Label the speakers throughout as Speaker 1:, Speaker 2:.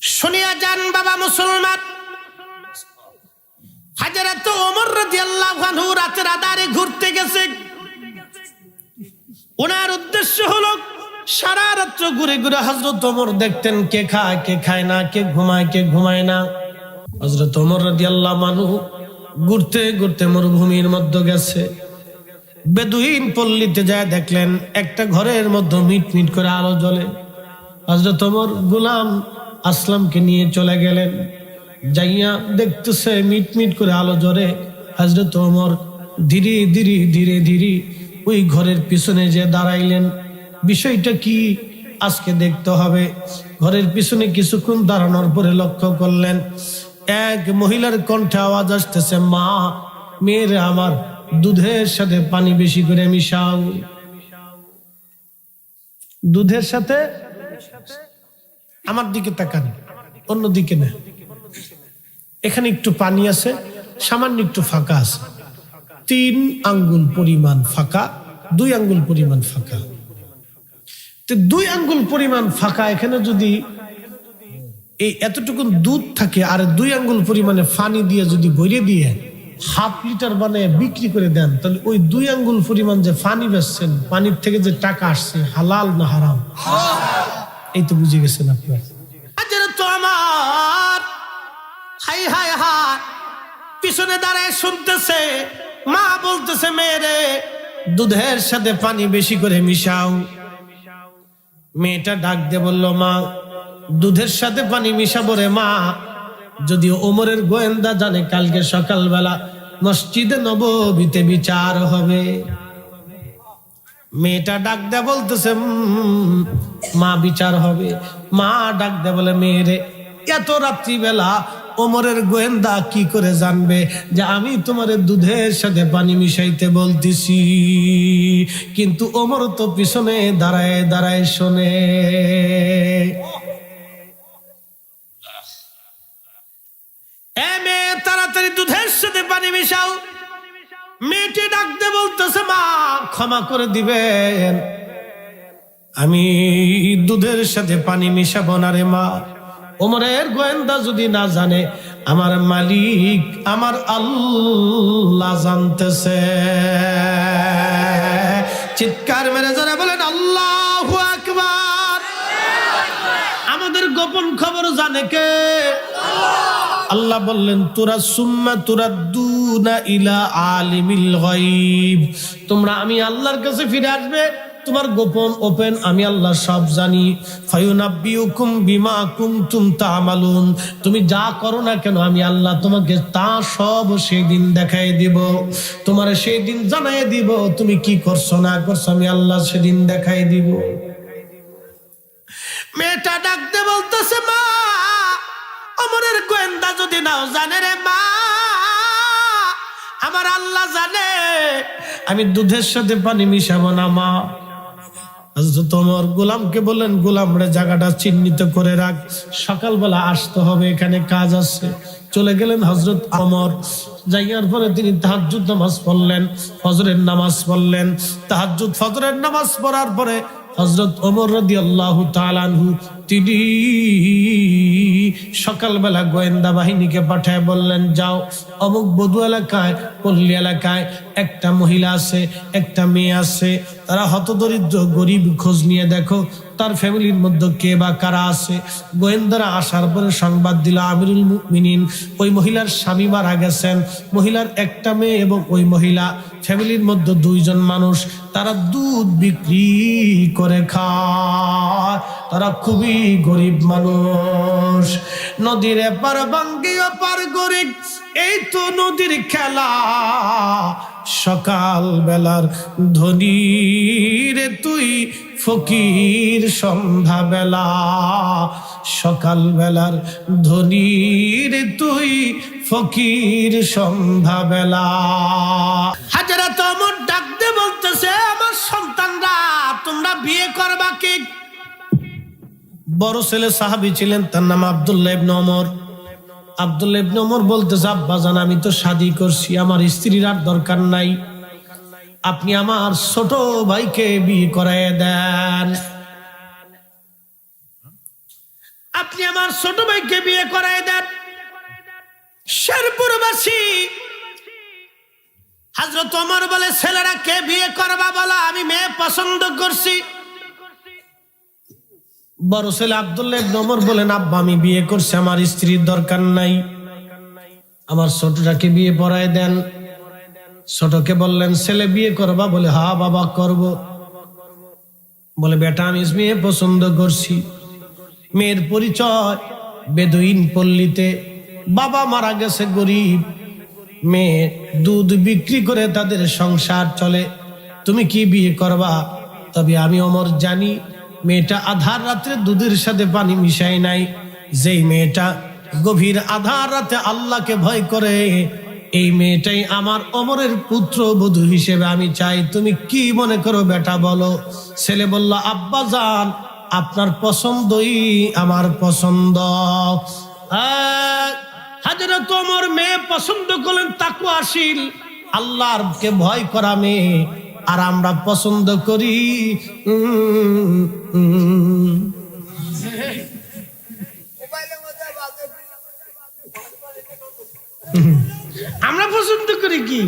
Speaker 1: শুনিয়া যান বাবা মুসলমান, হযরত ওমর রাদিয়াল্লাহু আনহু রাতের আঁধারে ঘুরতে গেছে। ওনার উদ্দেশ্য হলো সারা রাত্র ঘুরে ঘুরে হযরত ওমর দেখতেন কে খায় কে খায় না, কে ঘুমায় কে ঘুমায় না। হযরত ওমর রাদিয়াল্লাহু আনহু ঘুরতে ঘুরতে মরুভূমির মধ্যে গেছে। বেদুইন পল্লীতে যায় দেখলেন একটা ঘরের মধ্যে মিটমিট করে আলো জ্বলে। হযরত ওমর গোলাম আসলামকে নিয়ে চলে গেলেন। যাইয়া দেখতেছে মিটমিট করে আলো জ্বলে। হযরত ওমর ধীরে ধীরে ধীরে ধীরে ওই ঘরের পিছনে যে দাঁড়াইলেন। বিষয়টা কি আজকে দেখতে হবে। ঘরের পিছনে কিছুক্ষণ দাঁড়ানোর পরে লক্ষ্য করলেন এক মহিলার কণ্ঠে আওয়াজ আসতেছে, মা, মেয়েরা আমার, দুধের সাথে পানি বেশি করে মিশাও। দুধের সাথে, আমার দিকে তাকান, অন্য দিকে না। এখানে একটু পানি আছে, সামান্য একটু ফাঁকা আছে। 3 আঙ্গুল পরিমাণ ফাঁকা, 2 আঙ্গুল পরিমাণ ফাঁকা। 2 আঙ্গুল পরিমাণ ফাঁকা এখানে যদি এই এতটুকু দুধ থাকে আর 2 আঙ্গুল পরিমাণে পানি দিয়ে যদি ভরে দিয়ে ½ লিটার বানিয়ে বিক্রি করে দেন, তাহলে ওই 2 আঙ্গুল পরিমাণ যে পানি বেচছেন, পানির থেকে যে টাকা আসছে হালাল না হারাম? এই তো বুঝে গেছেন আপনার। তো আমার হাই হাই হাই পিছনে দাঁড়ায় শুনতেছে, মা বলতেছে, মেয়েরে দুধের সাথে পানি বেশি করে মিশাও। মেয়েটা ডাক দিয়ে বলল, মা, দুধের সাথে পানি মিশাবো রে মা? যদিও ওমরের গোয়েন্দা জানে কালকে সকালবেলা মসজিদে নববীতে বিচার হবে। মেয়েটা ডাক দেয়া বলতেছে, মা, বিচার হবে? মা ডাক দেয়া বলে, মেয়েরে এত রাত্রিবেলা ওমরের গোয়েন্দা কি করে জানবে যে আমি তোমার দুধের সাথে পানি মিশাইতে বলতেছি? কিন্তু ওমর তো পিছনে দাঁড়ায় দাঁড়ায় শোনে। মেয়ে, তাড়াতাড়ি দুধের সাথে পানি মিশাও। মেয়েটি ডাকতে বলতেছে, মা, ক্ষমা করে দিবেন, আমি দুধের সাথে পানি মিশাবো না রে মা। ওমরের গোয়েন্দা যদি না জানে, আমার মালিক আমার আল্লাহ জানতেছে। চিৎকার মেরে যারা বলেন আল্লাহু আকবার। আমাদের গোপন খবর জানে কে? আল্লাহ বললেন, তুরা সুম্মা তুরাদ্দুনা ইলা আলিমিল গায়ব। তোমরা আমি আল্লাহর কাছে ফিরে আসবে, তোমার গোপন ওপেন আমি আল্লাহ সব জানি। ফায়ুনাব্বিউকুম বিমা কুনতুম তা'মালুন। তুমি যা করো না কেন আমি আল্লাহ তোমাকে তা সব সেই দিন দেখাই দিব, তোমার সেই দিন জানাই দিব। তুমি কি করছো না করছো আমি আল্লাহ সেদিন দেখাই দিব। মেয়েটা ডাকতে বলতেছে, মা, ওমরের গোয়েন্দা যদি নাও জানে রে মা, আমার আল্লাহ জানে আমি দুধের সাথে পানি মিশাবো না মা। হযরত ওমর গোলামকে বললেন, গোলাম রে জায়গাটা চিহ্নিত করে রাখ, সকালবেলা আসতে হবে, এখানে কাজ আছে। চলে গেলেন হযরত ওমর। যাইয়ার পরে তিনি তাহাজ্জুদ নামাজ পড়লেন, ফজরের নামাজ পড়লেন। তাহাজ্জুদ ফজরের নামাজ পড়ার পরে হযরত ওমর রাদিয়াল্লাহু তাআলা আনহু তিনি সকালবেলা গোয়েন্দা বাহিনীকে পাঠায় বললেন, যাও অমুক বধু এলাকায়, পল্লী এলাকায় একটা মহিলা আছে, একটা মেয়ে আছে, তারা হতদরিদ্র গরিব, খোঁজ নিয়ে দেখো তার ফ্যামিলির মধ্যে কে বা কারা আছে। গোয়েন্দারা আসার পরে সংবাদ দিল, আমিরুল মুমিনিন ওই মহিলার স্বামী মারা গেছেন, মহিলার একটা মেয়ে এবং ওই মহিলা ফ্যামিলির মধ্যে 2 জন মানুষ, তারা দুধ বিক্রি করে খায়, তারা খুবই গরিব মানুষ। নদীর এপার বাঙ্গি ওপার গরিব, এই তো নদীর খেলা। সকাল বেলার ধনী রে তুই ফকির সন্ধ্যা বেলা, সকাল বেলার ধনী রে তুই ফকির সন্ধ্যা বেলা। হযরত ওমর ডাকতে বলতেছে, আমার সন্তানরা, তোমরা বিয়ে করবা কি? বড় ছেলে সাহাবী ছিলেন, তার নাম আব্দুল্লাহ ইবনে ওমর। আব্দুল্লাহ ইবনে ওমর বলতেছে, আব্বাজান আমি তো শাদী করছি, আমার স্ত্রীর আর দরকার নাই, আপনি আমার ছোট ভাইকে বিয়ে করায় দেন। আপনি আমার ছোট ভাইকে বিয়ে করায় দেন। শেরপুরবাসী হযরত ওমর বলে, ছেলেরা কে বিয়ে করবা বলা, আমি মেয়ে পছন্দ করছি। বড় ছেলে আব্দুল্লাহ ইবনে ওমর বলেন, আব্বা আমি বিয়ে করছি, আমার স্ত্রীর দরকার নাই, আমার ছোটটাকে বিয়ে পড়ায় দেন। ছোটকে বললেন, ছেলে বিয়ে করবা বলে, হ্যাঁ বাবা করব। বলে, বেটা আমি মেয়ে পছন্দ করছি। মেয়ের পরিচয় বেদুইন পল্লীতে, বাবা মারা গেছে গরিব, মেয়ে দুধ বিক্রি করে তাদের সংসার চলে, তুমি কি বিয়ে করবা? তবে আমি ওমর জানি মেয়েটা আধার রাতে দুধের সাথে পানি মিশাই নাই। যেই মেয়েটা গভীর আধার রাতে আল্লাহকে ভয় করে, এই মেয়েটাই আমার ওমরের পুত্র বধূ হিসেবে আমি চাই। তুমি কি মনে করো বেটা বলো। ছেলে বলল, আব্বা জান আপনার পছন্দই আমার পছন্দ। হযরত ওমর মেয়ে পছন্দ করলেন তাকওয়াশীল, আল্লাহকে ভয় করা মেয়ে, আর আমরা পছন্দ করি আমরা পছন্দ করি কি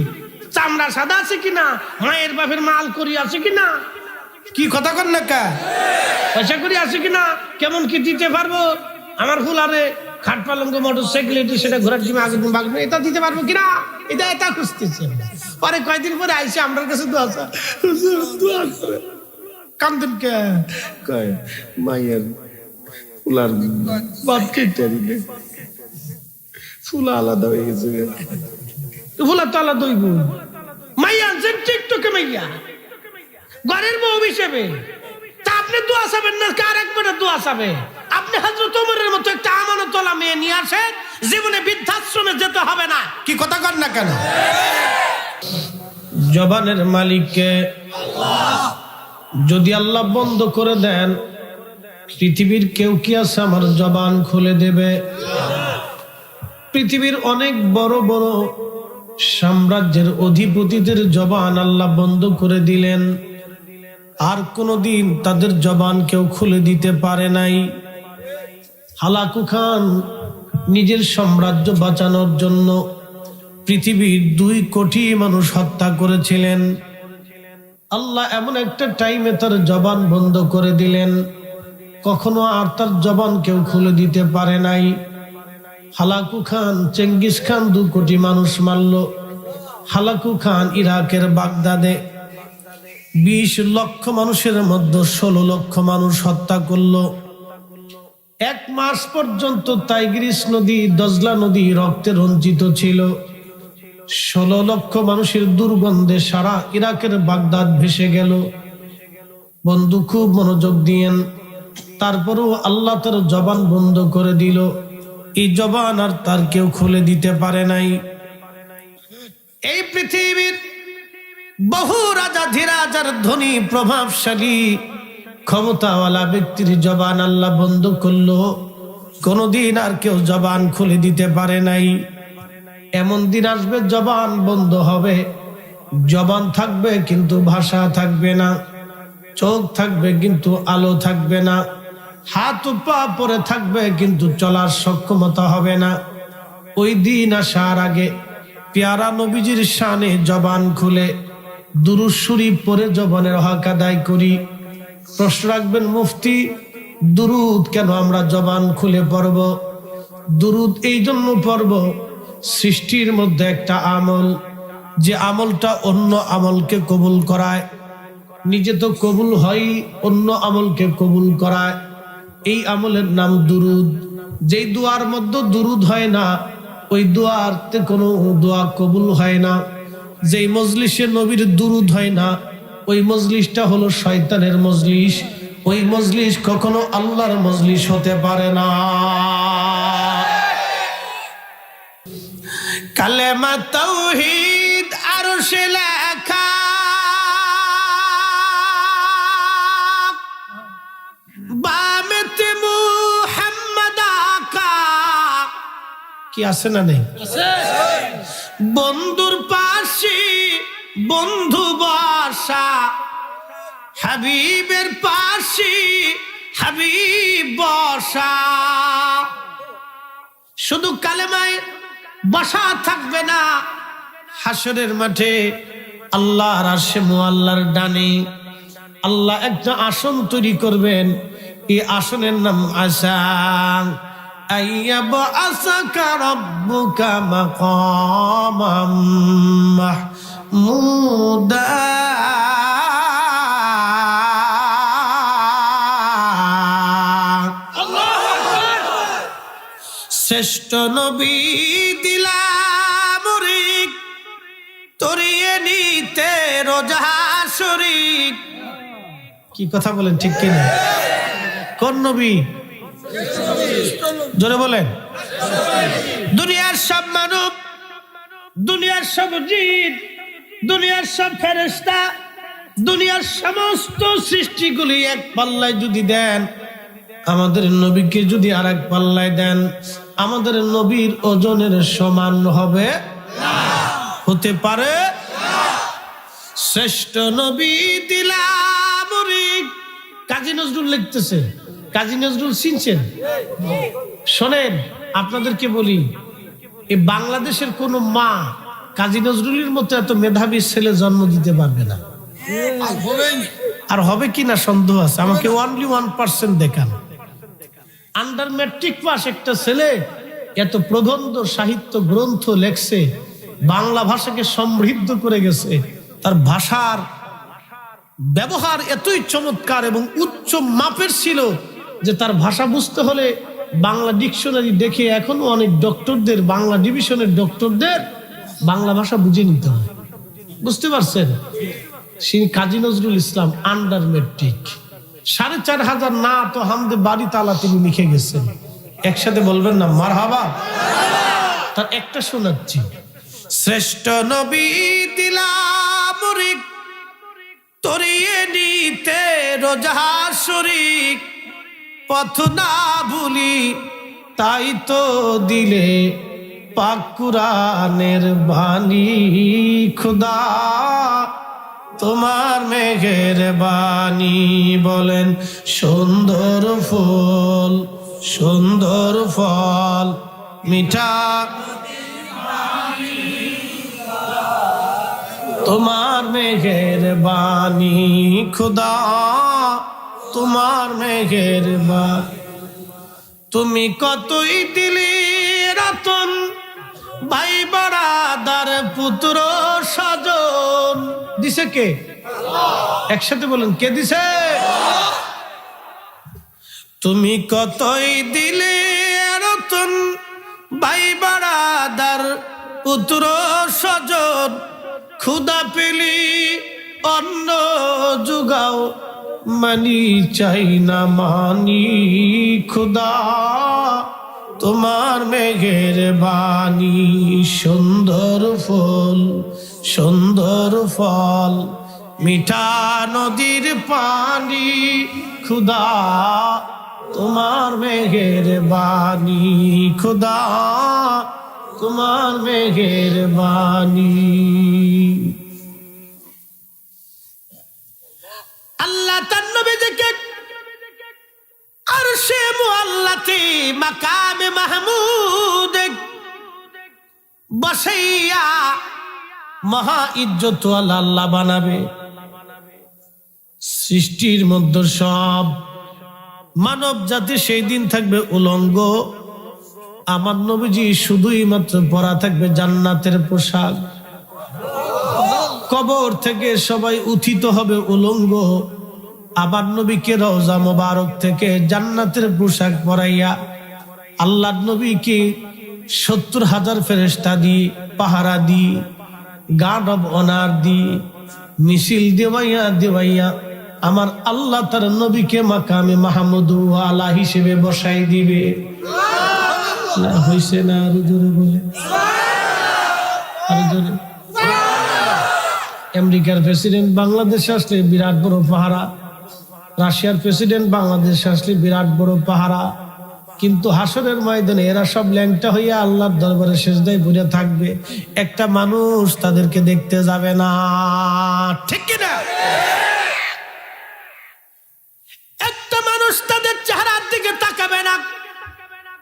Speaker 1: চামড়া সাদা আছে কিনা, মায়ের বাপের মাল করি আছে কিনা, কি কথা কর না কা, পয়সা করি আছে কিনা, কেমন কি দিতে পারবো, আমার ফুলারে খাট পালঙ্গ মোটর সাইকেল সেটা ঘোরার জন্য আগে দিন বাগবে, এটা দিতে পারবো কিনা, এটা খুঁজতেছে। পরে কয়েকদিন পরে আইসে আমার কাছে দোয়া করে কান্দন কে কয়, মায়ের ফুলার বাপ কেটে দিলে ফুলা আলাদা হয়ে গেছে, ফুলা তো আলাদা হইব, মাইয়া আনছেন টিকটকে মাইয়া ঘরের বউ হিসেবে, তা আপনি দোয়া চাবেন না, কার একবার দোয়া চাবে? আপনি হযরত ওমরের মতো একটা আমানতওয়ালা মেয়ে নিয়ে আসেন, জীবনে বৃদ্ধাশ্রমে যেতে হবে না। কি কথা কর না কেন? জবানের মালিককে যদি আল্লাহ বন্ধ করে দেন, পৃথিবীর কেউ কি আছে আমার জবান খুলে দেবে? পৃথিবীর অনেক বড় বড় সাম্রাজ্যের অধিপতিদের জবান আল্লাহ বন্ধ করে দিলেন, আর কোনদিন তাদের জবান কেউ খুলে দিতে পারে নাই। হালাকু খান নিজের সাম্রাজ্য বাঁচানোর জন্য পৃথিবীর 2 কোটি মানুষ হত্যা করেছিলেন। আল্লাহ এমন একটা টাইমে তার জবান বন্ধ করে দিলেন, কখনো আর তার জবান কেউ খুলে দিতে পারে নাই। হালাকু খান চেঙ্গিস খান 2 কোটি মানুষ মারল। হালাকু খান ইরাকের বাগদাদে 20 লক্ষ মানুষের মধ্যে 16 লক্ষ মানুষ হত্যা করলো। 1 মাস পর্যন্ত টাইগ্রিস নদী, দজলা নদী রক্তে রঞ্জিত ছিল। 16 লক্ষ মানুষের দুর্গন্ধে সারা ইরাকের বাগদাদ ভেসে গেল। বন্ধু খুব মনোযোগ দিয়েন, তারপরেও আল্লাহ তার জবান বন্ধ করে দিল। এই জবান আর তার কেউ খুলে দিতে পারে নাই। এই পৃথিবীর বহু রাজা ধীরাজ আর ধনী প্রভাবশালী ক্ষমতাওয়ালা ব্যক্তির জবান আল্লাহ বন্ধ করলো, কোনদিন আর কেউ জবান খুলে দিতে পারে নাই। এমন দিন আসবে জবান বন্ধ হবে, জবান থাকবে কিন্তু ভাষা থাকবে না, চোখ থাকবে কিন্তু আলো থাকবে না, হাত পা পরে থাকবে কিন্তু চলার সক্ষমতা হবে না। ওই দিন আসার আগে পেয়ারা নবীজির শানে জবান খুলে দুরূদ শরীফ পড়ে জবানের হক আদায় করি। প্রশ্ন রাখবেন, মুফতি দুরূদ কেন আমরা জবান খুলে পড়ব? দুরূদ এই জন্য পড়ব, সৃষ্টির মধ্যে একটা আমল, যে আমলটা অন্য আমলকে কবুল করায়, নিজে তো কবুল হয়, অন্য আমলকে কবুল করায়, এই আমলের নাম দুরূদ। যেই দোয়ার মধ্যে দুরূদ হয় না, ওই দোয়াতে কোনো দোয়া কবুল হয় না। যেই মজলিসে নবীর দুরূদ হয় না, ওই মজলিসটা হলো শয়তানের মজলিস, ওই মজলিস কখনো আল্লাহর মজলিস হতে পারে না। কালেমা তাওহীদ আরশে লেখা, বামেতে মুহাম্মদ আকা, কি আছে না নেই? বন্ধুর পাশে বন্ধু বসা, হাবিবের পাশে হাবিব বসা, শুধু কালেমায় বসা থাকবে না, হাসরের মাঠে আল্লাহর আরশে মুআল্লার ডানে আল্লাহ একটা আসন তৈরি করবেন। এই আসনের নাম আসান আইয়াবআসাকা রাব্বুকা মাকামাম মাহমুদা। শ্রেষ্ঠ নবী দিলাম রিক তরিয়ে নিতে রোজা শরীক। কি কথা বলেন ঠিক কিনা? কোন নবী? জোরে বলেন। দুনিয়ার সব মানব, দুনিয়ার সব জিন, দুনিয়ার সব ফেরেশতা, দুনিয়ার সমস্ত সৃষ্টিগুলি এক পাল্লায় যদি দেন, আমাদের নবীকে যদি আর এক পাল্লায় দেন, আমাদের নবীর ওজনের সমান হবে না, হতে পারে না। শ্রেষ্ঠ নবী দিলাম রিক। কাজী নজরুল লিখতেছে। কাজী নজরুল চিনছেন? শোনেন, আপনাদেরকে বলি, এই বাংলাদেশের কোন মা কাজী নজরুলের মতো এত মেধাবী ছেলে জন্ম দিতে পারবে না। আর হবে কিনা সন্দেহ আছে। আমাকে অনলি 1% দেখান। আন্ডার ম্যাট্রিক পাস একটা ছেলে এত প্রবন্ধ সাহিত্য গ্রন্থ লেখছে, বাংলা ভাষাকে সমৃদ্ধ করে গেছে। তার ভাষার ব্যবহার এতই চমৎকার এবং উচ্চ মাপের ছিল যে তার ভাষা বুঝতে হলে বাংলা ডিকশনারি দেখে এখনো অনেক ডক্টরদের, বাংলা ডিভিশনের ডক্টরদের বাংলা ভাষা বুঝে নিতে হয়। বুঝতে পারছেন? সেই কাজী নজরুল ইসলাম আন্ডার ম্যাট্রিক, ৪,৫০০ না তো হামদে বাড়ি তালা তিনি লিখে গেছেন। একসাথে বলবেন না মারহাবা? তার একটা শোনাচ্ছি। শ্রেষ্ঠ নবী দিলাম রিক তরিয়ে নিতে রোজা শরীক, পথ না ভুলি তাই তো দিলে পাক কুরআনের বাণী। খোদা তোমার মেঘের বাণী। বলেন সুন্দর ফুল সুন্দর ফল মিঠা তোমার মেঘের বাণী। খোদা তোমার মেঘের বাণী। তুমি কতই দিলি রতন, ভাই বারাদার পুত্র স্বজন। দিছে কে? একসাথে বলেন, কে দিছে? তুমি কতই দিলে রতন, ভাই বারাদার পুত্র স্বজন। ক্ষুধা পেলি অন্ন জুগাও, মানি চাই না মানি। খোদা তোমার মেঘের বাণী। সুন্দর ফুল সুন্দর ফল মিঠা নদীর পানি। খোদা তোমার মেঘের বাণী। খোদা তোমার মেঘের বাণী। আল্লাহ তার নবীকে আরশে মুআল্লাতে মাকামে মাহমুদ বসাইয়া মহা ইজ্জত আল্লাহ বানাবে। সৃষ্টির মধ্যে সব মানব জাতি সেই দিন থাকবে উলঙ্গ। আমার নবীজি শুধুই মাত্র পরা থাকবে জান্নাতের পোশাক। কবর থেকে সবাই উত্থিত হবে উলঙ্গ। আবার নবীকে রওজা মোবারক থেকে জান্নাতের পোশাক পরাইয়া আল্লাহ নবীকে ৭০,০০০ ফেরেশতা দিয়ে পাহারা দিয়ে গার্ড অব অনার দিয়ে মিছিল দেওয়াইয়া দেওয়াইয়া আমার আল্লাহ তার নবীকে মাকামে মাহমুদ আলা হিসেবে বসাই দিবে। না হইছে না? আরো জোরে বলে, আরো জোরে। আমেরিকার প্রেসিডেন্ট বাংলাদেশে আসলে বিরাট বড় পাহারা, রাশিয়ার প্রেসিডেন্ট বাংলাদেশে আসলে বিরাট বড় পাহারা। কিন্তু হাসরের ময়দানে এরা সব ল্যাংটা হইয়া আল্লাহর দরবারে সেজদায় পড়ে থাকবে। একটা মানুষ তাদেরকে দেখতে যাবে না, ঠিক কিনা? একটা মানুষ তাদের তাকাবে না,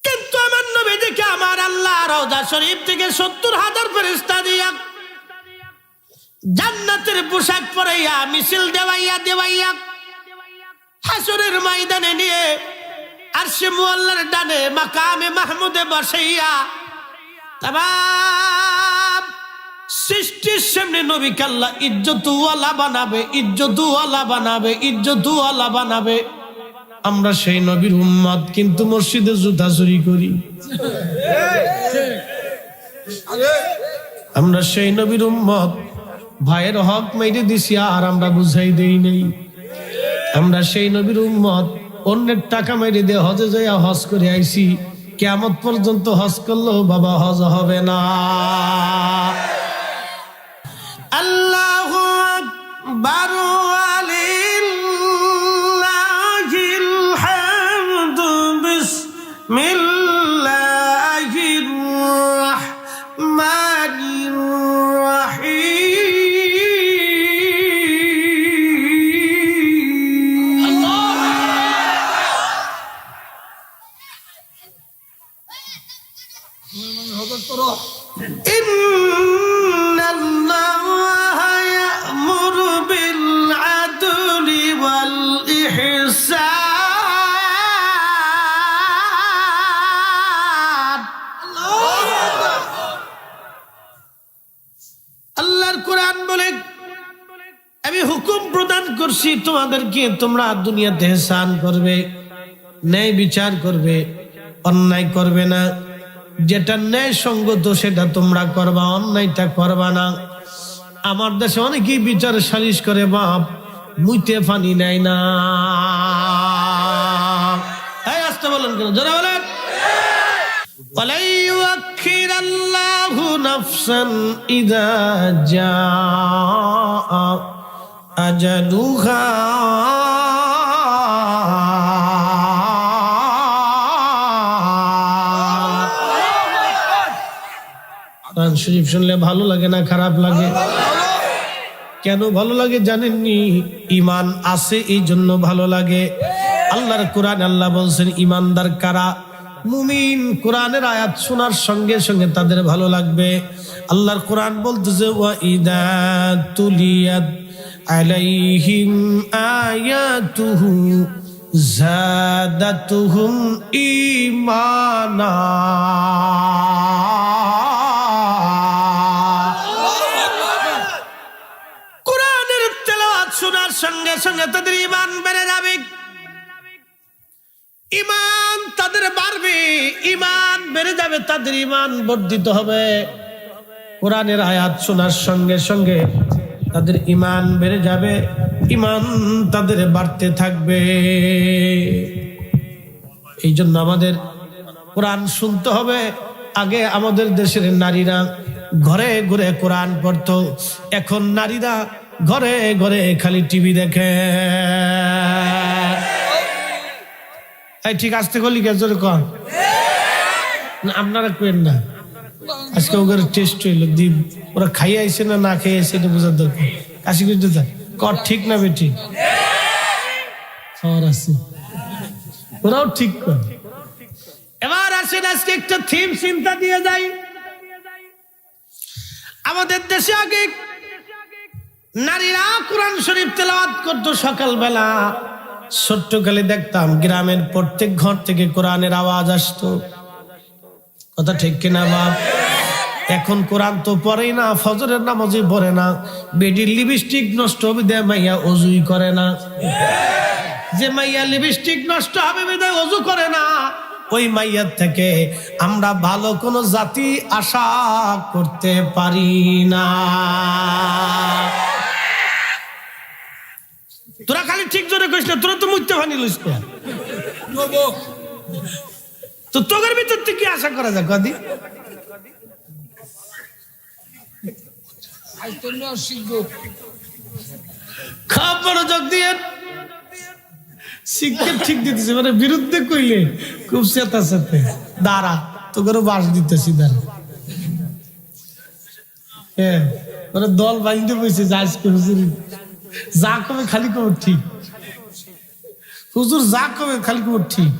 Speaker 1: কিন্তু আমার নবীজিকে আমার আল্লাহ রওজা শরীফ থেকে 70,000 ফেরেশতা দিয়া জান্নাতের পোশাক পরাইয়া মিছিল দেওয়াইয়া হাসরের ময়দানে নিয়ে আরশে মুআল্লার ডানে মাকামে মাহমুদে বসাইয়া তামাম সৃষ্টির সামনে নবীকে আল্লাহ ইজ্জতওয়ালা বানাবে। আমরা সেই নবীর উম্মত, কিন্তু মসজিদে জুতা চুরি করি। আমরা সেই নবীর উম্মত, ভাইয়ের হক মেরে দিছি আর আমরা বুঝাই দেই নাই। আমরা সেই নবীর উম্মত, অন্যের টাকা মেরে দিয়ে হজে যাইয়া হজ করে আইছি, কিয়ামত পর্যন্ত হজ করলেও বাবা হজ হবে না। আল্লাহু আকবার ওয়ালিল্লাহিল হামদু বিসমিল্লাহির রাহমানির রাহিম। ইন্নাল্লাহা ইয়া'মুরু বিল আদলি ওয়াল ইহসান। আল্লাহর কোরআন বলে, আমি হুকুম প্রদান করছি তোমাদেরকে, তোমরা দুনিয়াতে ইহসান করবে, ন্যায় বিচার করবে, অন্যায় করবে না। যেটা ন্যায় সঙ্গত সেটা তোমরা করবা, অন্যায়টা করবা না। আমার দেশে অনেকেই বিচার সালিশ করে, বাপ মুইতে পানি নেয় না। এই আসতে বলেন কেন, জোরে বলেন। ওয়ালা ইউআখিরাল্লাহু নাফসান ইযা জাআ আজালুহা। কোরআন শরীফ শুনলে ভালো লাগে না খারাপ লাগে? কেন ভালো লাগে জানেননি? ঈমান আছে এই জন্য ভালো লাগে। আল্লাহর কোরআন আল্লাহ বলছেন ঈমানদার কারা? মুমিন। কোরআনের আয়াত শোনার সঙ্গে সঙ্গে তাদের ভালো লাগবে। আল্লাহর কোরআন বলতেছে ওয়া ইযা তুলিয়াত আলাইহিম আয়াতুহু যাদাতুহুম ঈমানা। কোরআনের তেলাওয়াত শোনার সঙ্গে সঙ্গে তাদের ঈমান বেড়ে যাবে, ঈমান তাদের বাড়বে, ঈমান বেড়ে যাবে, তাদের ঈমান বর্ধিত হবে। কোরআনের আয়াত শোনার সঙ্গে সঙ্গে তাদের ঈমান বেড়ে যাবে, ঈমান তাদের বাড়তে থাকবে। এই জন্য আমাদের কোরআন শুনতে হবে। আগে আমাদের দেশের নারীরা ঘরে ঘরে কোরআন পড়তো, এখন নারীরা ঘরে ঘরে খালি টিভি দেখে। ঠিক আসতে গলি জোরে কন, আপনারা কেন না? আজকে ওদের টেস্ট হইল, দ্বীপ ওরা খাইয়ে আইছে না না খেয়ে আইছে এটা বোঝার দরকার। কাশি করতে থাক, কর ঠিক না বেঠিক? খাওয়ার আছে, ওরাও ঠিক কর। এবার আসেন আজকে একটা থিম চিন্তা দিয়ে যাই। আমাদের দেশে আগে নারীরা কোরআন শরীফ তেলাওয়াত করতো সকালবেলা। ছোট্টকালে দেখতাম গ্রামের প্রত্যেক ঘর থেকে কোরআনের আওয়াজ আসতো। কথা ঠিক কিনা বাপ? এখন কোরআন তো পড়েই না, ফজরের নামাজই পড়ে না। বেডির লিপস্টিক নষ্ট হবে দেয় মাইয়া অজুই করে না। যে মাইয়া লিপস্টিক নষ্ট হবে বিদায় অজু করে না, ওই মাইয়ার থেকে আমরা ভালো কোনো জাতি আশা করতে পারি না। তোরা খালি ঠিক জোরে কইস না, তোরা তো মুইতে ভানি লইস তো তোদের ভিতর থেকে কি আশা করা যায়? কদি খবর যোগ দিয়ে শিক্ষা ঠিক দিতেছে, মানে বিরুদ্ধে কইলে খুব চেতা চেতে দাঁড়া তোকেও বাস দিতেছি দাঁড়া। হ্যাঁ, ওরা দল বাঁধতে বসে যা কবে খালি কবে ঠিক হুজুর যা কবে খালি কবে ঠিক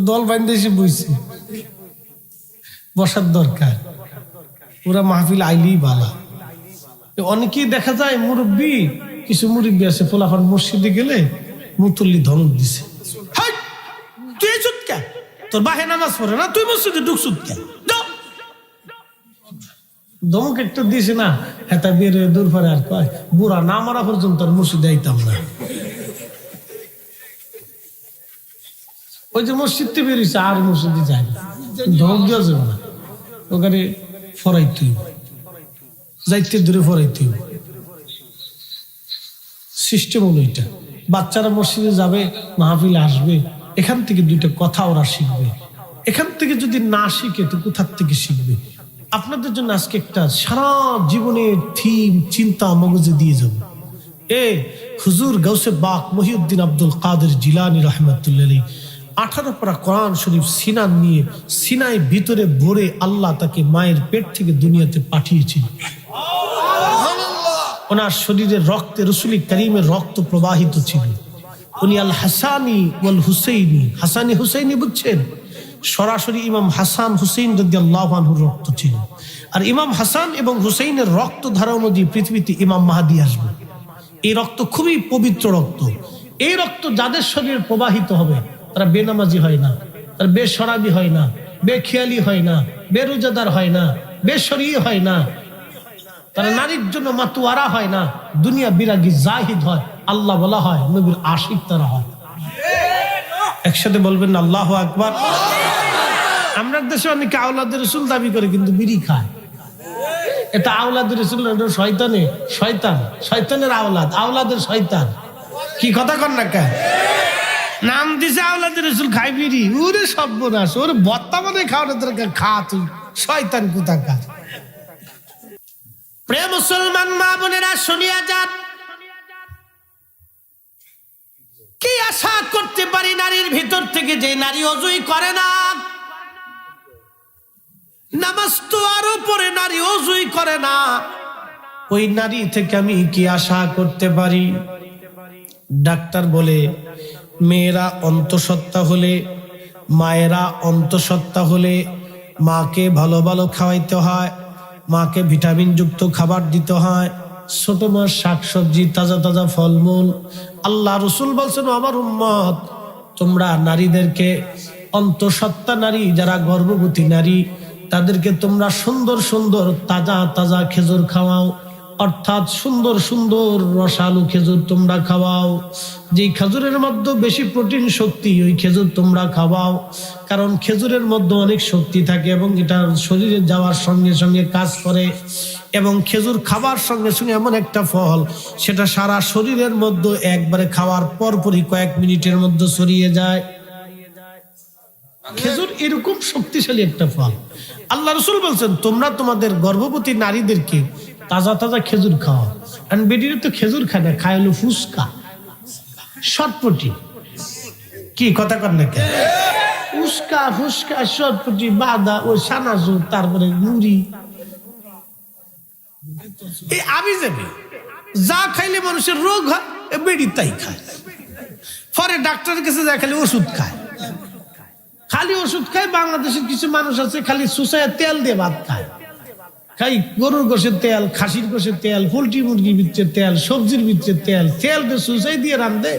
Speaker 1: দল বাইন্দে এসে বইছে, বসার দরকার, ওরা মাহফিল আইলেই বালা। অনেকেই দেখা যায় মুরব্বী, কিছু মুরব্বী আছে ফোলাফান মসজিদে গেলে মুতল্লি ধমক দিছে, তুই চুত কে, তোর বাহে নামাজ পড়ে না, তুই মসজিদে ঢুকছুত কে, ধমক একটা দিয়েছে না, হেতা বের হয়ে দূর পরে আর কয় বুড়া না মারা পর্যন্ত আর মসজিদে আইতাম না। ওই যে মসজিদ থেকে বেরিয়েছে আর মসজিদে যায় না, ধমক দেওয়া যাবে না, ওখানে ফরাইতে যাইতে দূরে ফরাইতে সিস্টেম হলো এটা। বাচ্চারা মসজিদে যাবে, মাহফিলে আসবে, এখান থেকে দুইটা কথা ওরা শিখবে। এখান থেকে যদি না শিখে তো কোথার থেকে শিখবে? আপনাদের জন্য আজকে একটা সারা জীবনের থিম চিন্তা মগজে দিয়ে যাব। হুজুর গাউসে বাক মহিউদ্দিন আব্দুল কাদের জিলানী রাহমাতুল্লাহ আলাইহি 18 পারা কোরআন শরীফ সিনা নিয়ে সিনায় ভিতরে ভরে আল্লাহ তাকে মায়ের পেট থেকে দুনিয়াতে পাঠিয়েছিলেন। ওনার শরীরের রক্তে রাসূল করিমের রক্ত প্রবাহিত ছিল। উনি আল হাসানি ওয়াল হুসাইনি, হাসানি হুসাইনি বুঝছেন, সরাসরি ইমাম হাসান হুসাইন রাদিয়াল্লাহু আনহুর রক্ত ছিল। আর ইমাম হাসান এবং হুসাইনের রক্ত ধারা অনুযায়ী পৃথিবীতে ইমাম মাহদী আসবে। এই রক্ত খুবই পবিত্র রক্ত। এই রক্ত যাদের শরীরে প্রবাহিত হবে তারা বেনামাজি হয় না, তারা বেশরাবি হয় না, বেখিয়ালি হয় না, বেরোজাদার হয় না, বেশরী হয় না, তারা নারীর জন্য মাতুয়ারা হয় না, দুনিয়া বিরাগী জাহিদ হয়, আল্লাহ বলা হয়, নবীর আশিক তারা হয়। একসাথে বলবেন না আল্লাহু আকবার। আমরা দেশে অনেকে আওলাদের রাসূল দাবি করে কিন্তু বিড়ি খায়। এটা আওলাদের রাসূল না, শয়তান, শয়তানের আওলাদ, আওলাদের শয়তান। কি কথা কন না কেন? নাম দিছে আওলাদের রাসূল, খাই বিড়ি, ওরে সর্বনাশ, ওরে বর্তমানে খাওয়ানোর দরকার, খা তুই শয়তান কোথাকার। প্রিয় মুসলমান মা বোনেরা শুনিয়া যান, কি আশা করতে পারি নারীর ভিতর থেকে যে নারী ওযুই করে না? নামাজ তো আরো পরে নারী ওযুই করে না, ওই নারী থেকে আমি কি আশা করতে পারি? ডাক্তার বলে মেয়েরা অন্তঃসত্ত্বা হলে, মায়েরা অন্তঃসত্ত্বা হলে মাকে ভালো ভালো খাওয়াইতে হয়, মাকে ভিটামিন যুক্ত খাবার দিতে হয়, ছোট মাছ, শাকসবজি, তাজা তাজা ফলমূল। আল্লাহ রাসূল বলছেন, আমার উম্মত তোমরা নারীদেরকে, অন্তঃসত্ত্বা নারী যারা গর্ভবতী নারী, তাদেরকে তোমরা সুন্দর সুন্দর তাজা তাজা খেজুর খাওয়াও, অর্থাৎ সুন্দর সুন্দর রসালো খেজুর তোমরা খাওয়াও। যেই খেজুরের মধ্যে বেশি প্রোটিন শক্তি, ওই খেজুর তোমরা খাওয়াও, কারণ খেজুরের মধ্যে অনেক শক্তি থাকে এবং এটা শরীরে যাওয়ার সঙ্গে সঙ্গে কাজ করে। এবং খেজুর খাবার সঙ্গে সঙ্গে এমন একটা ফল, সেটা সারা শরীরের মধ্যে একবারে খাওয়ার পরপরই কয়েক মিনিটের মধ্যে ছড়িয়ে যায়। খেজুর এরকম শক্তিশালী একটা ফল। আল্লাহ রাসূল বলছেন, তোমরা তোমাদের গর্ভবতী নারীদেরকে তাজা তাজা খেজুর খাওয়া। আর বেটিরা তো খেজুর খায় না, খায় হলো ফুসকা, শটপটি। কি কথা কর না কেন? ফুসকা, ফুসকা, শটপটি, বাদা, ও সানাজু, তারপরে মুড়ি, এই আবি যাবে যা খাইলে মানুষের রোগ হয়, বেটি তাই খায়। পরে ডাক্তারের কাছে যা খালি ওষুধ খায়, খালি ওষুধ খায়। বাংলাদেশের কিছু মানুষ আছে খালি সুসায় তেল দিয়ে ভাত খায়, খাই গরুর গোশের তেল, খাসির গোশের তেল, পোল্ট্রি মুরগির ভিতরে তেল, সবজির ভিতরে তেল, তেল দিয়ে সুসাই দিয়ে রান্ধে,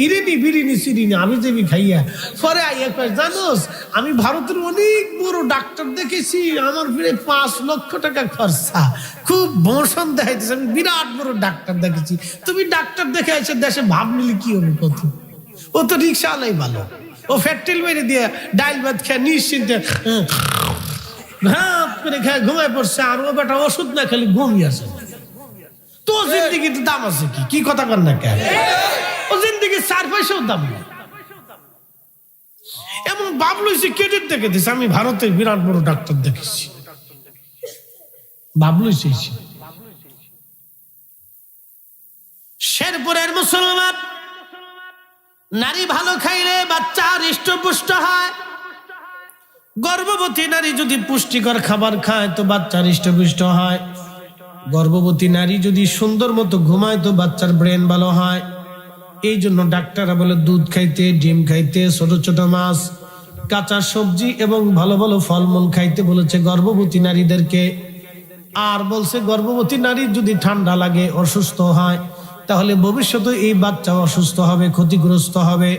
Speaker 1: ইরিনি বিরিনি সিরিনি আমি যাবি খাইয়া। পরে আইয়া কয়, জানোস আমি ভারতের অনেক বড় ডাক্তার দেখেছি, আমার ফিরে 5 লক্ষ টাকা খরচা, খুব ভোষণ দেখাইতেছে, আমি বিরাট বড় ডাক্তার দেখেছি। তুমি ডাক্তার দেখে এসে দেশে ভাব নিলে কি হবে? কত, ও তো রিক্সা আলাই ভালো, ও ফ্যাক্টরি মেরে দিয়ে ডাইল ভাত খেয়ে নিশ্চিন্তে ভাত করে খেয়ে ঘুমায় পড়ছে, আর ও বেটা ওষুধ না খালি ঘুমিয়ে আছে। তো জিন্দিগিতে দাম আছে কি? কি কথা কর না কেন? ও জিন্দিগির 4 পয়সাও দাম নেই। এমন ভাব লইছে কেটে দেখে দিছে, আমি ভারতের বিরাট বড় ডাক্তার দেখেছি, ভাব লইছে। শেরপুরের মুসলমান নারী ভালো খাইলে বাচ্চা হৃষ্টপুষ্ট হয়। গর্ভবতী নারী যদি পুষ্টিকর খাবার খায় তো বাচ্চা হৃষ্টপুষ্ট হয়। গর্ভবতী নারী যদি সুন্দর মতো ঘুমায় তো বাচ্চার ব্রেন ভালো হয়। এই জন্য ডাক্তাররা বলে দুধ খাইতে, ডিম খাইতে, ছোট ছোট মাছ, কাঁচা সবজি এবং ভালো ভালো ফলমূল খাইতে বলেছে গর্ভবতী নারীদেরকে। আর বলছে গর্ভবতী নারীর যদি ঠান্ডা লাগে, অসুস্থ হয়, তাহলে ভবিষ্যতে এই বাচ্চা অসুস্থ হবে, ক্ষতিগ্রস্ত হবে।